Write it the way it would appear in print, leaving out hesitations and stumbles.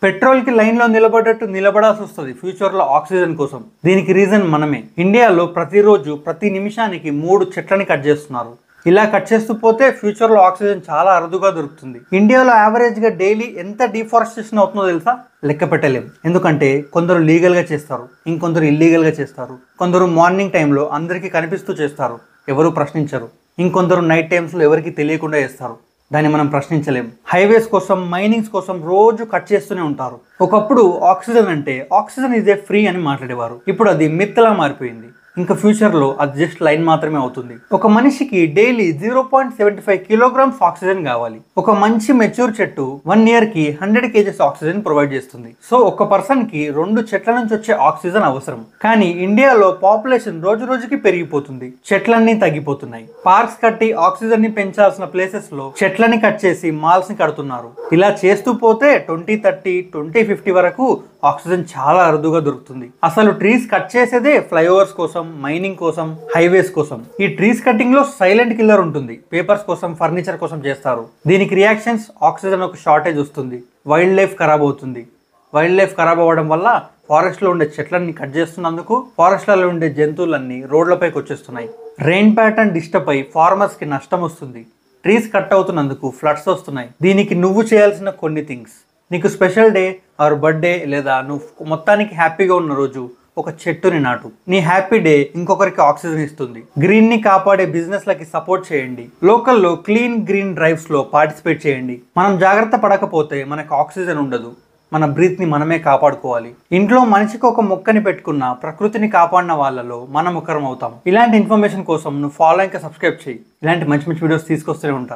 Petrol కి line లో నిలబడట్టు నిలబడాల్సి వస్తుంది ఫ్యూచర్ లో ఆక్సిజన్ కోసం. దీనికి రీజన్ మనమే. ఇండియాలో ప్రతిరోజు ప్రతి నిమిషానికి 3 చెట్లని కట్ చేస్తున్నారు. ఇలా కట్ చేస్తూ పోతే ఫ్యూచర్ లో ఆక్సిజన్ చాలా అరుదుగా దొరుకుతుంది. ఇండియాలో యావరేజ్ గా డైలీ ఎంత డిఫారెస్టేషన్ అవుతుందో తెలుసా? లెక్క పెట్టలేం. ఎందుకంటే కొందరు లీగల్ గా చేస్తారు, ఇంకొందరు ఇల్లీగల్ గా చేస్తారు. కొందరు మార్నింగ్ టైంలో అందరికీ కనిపిస్తూ చేస్తారు, ఎవరు ప్రశ్నించరు. ఇంకొందరు నైట్ టైమ్స్ లో ఎవరికి తెలియకుండా చేస్తారు, దాన్ని మనం ప్రశ్నించలేం. హైవేస్ కోసం, మైనింగ్స్ కోసం రోజు కట్ చేస్తూనే ఉంటారు. ఒకప్పుడు ఆక్సిజన్ అంటే ఆక్సిజన్ ఇస్ ఏ ఫ్రీ అని మాట్లాడేవారు. ఇప్పుడు అది మిత్తులా మారిపోయింది. ఇంకా ఫ్యూచర్లో అది జస్ట్ లైన్ మాత్రమే అవుతుంది. ఒక మనిషికి డైలీ 0.75 కిలోగ్రామ్స్ ఆక్సిజన్ కావాలి. ఒక మంచి మెచ్యూర్ చెట్టు 1 year కి 100 kgs ఆక్సిజన్ ప్రొవైడ్ చేస్తుంది. సో ఒక పర్సన్ కి 2 చెట్ల నుంచి వచ్చే ఆక్సిజన్ అవసరం. కానీ ఇండియాలో పాపులేషన్ రోజు రోజుకి పెరిగిపోతుంది, చెట్లన్నీ తగ్గిపోతున్నాయి. పార్క్స్ కట్టి ఆక్సిజన్ ని పెంచాల్సిన ప్లేసెస్ లో చెట్లని కట్ చేసి మాల్స్ ని కడుతున్నారు. ఇలా చేస్తూ పోతే 2030, 2050 వరకు ఆక్సిజన్ చాలా అరుదుగా దొరుకుతుంది. అసలు ట్రీస్ కట్ చేసేదే ఫ్లైఓవర్స్ కోసం, మైనింగ్ కోసం, హైవేస్ కోసం. ఈ ట్రీస్ కట్టింగ్ లో సైలెంట్ కిల్లర్ ఉంటుంది. పేపర్స్ కోసం, ఫర్నిచర్ కోసం చేస్తారు. దీనికి రియాక్షన్స్ ఆక్సిజన్ ఒక షార్టేజ్ వస్తుంది, వైల్డ్ లైఫ్ ఖరాబ్ అవుతుంది. వైల్డ్ లైఫ్ ఖరాబ్ అవ్వడం వల్ల ఫారెస్ట్ లో ఉండే చెట్లన్నీ కట్ చేస్తున్నందుకు ఫారెస్ట్లలో ఉండే జంతువులన్నీ రోడ్లపైకి వచ్చేస్తున్నాయి. రెయిన్ ప్యాటర్న్ డిస్టర్బ్ అయి ఫార్మర్స్ కి నష్టం వస్తుంది. ట్రీస్ కట్ అవుతున్నందుకు ఫ్లడ్స్ వస్తున్నాయి. దీనికి నువ్వు చేయాల్సిన కొన్ని థింగ్స్: నీకు స్పెషల్ డే ఆర్ బర్త్డే లేదా నువ్వు మొత్తానికి హ్యాపీగా ఉన్న రోజు ఒక చెట్టుని నాటు. నీ హ్యాపీ డే ఇంకొకరికి ఆక్సిజన్ ఇస్తుంది. గ్రీన్ ని కాపాడే బిజినెస్ లకి సపోర్ట్ చేయండి. లోకల్లో క్లీన్ గ్రీన్ డ్రైవ్స్ లో పార్టిసిపేట్ చేయండి. మనం జాగ్రత్త పడకపోతే మనకు ఆక్సిజన్ ఉండదు. మన బ్రీత్ ని మనమే కాపాడుకోవాలి. ఇంట్లో మనిషికి ఒక మొక్కని పెట్టుకున్న ప్రకృతిని కాపాడిన వాళ్ళలో మనం ఒకరం అవుతాం. ఇలాంటి ఇన్ఫర్మేషన్ కోసం నువ్వు ఫాలో ఇంకా సబ్స్క్రైబ్ చేయి. ఇలాంటి మంచి మంచి వీడియోస్ తీసుకొస్తూనే ఉంటా.